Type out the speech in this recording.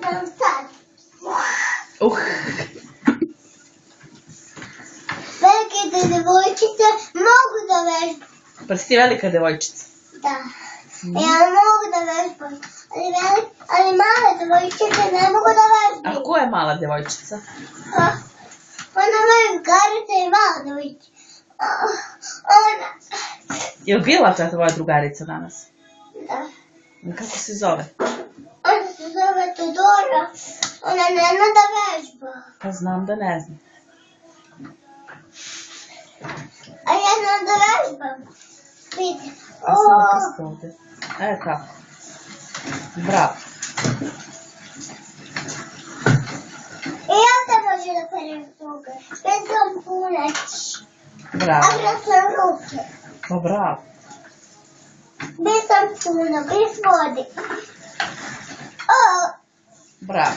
sam sad. Velike devojčice mogu da vežbam. Pa si ti velika devojčica? Da. Ja mogu da vežbam. Ali male devojčice ne mogu da vežbam. A ko je mala devojčica? Ona moja drugarica je mala devojčica. Ona... Je li bila ta tvoja drugarica danas? Da. Kako se zove? Ona se zove Todora. Ona ne zna da vežba. Pa znam da ne znam. A ja znam da vežbam. Vidi. Samo prste ovde. Tako. Bravo. I ja se može da perem ruke. Bez šampuneć. Bravo. A sam ruke. Pa bravo. Bez šampuna, bez vode. Bravo.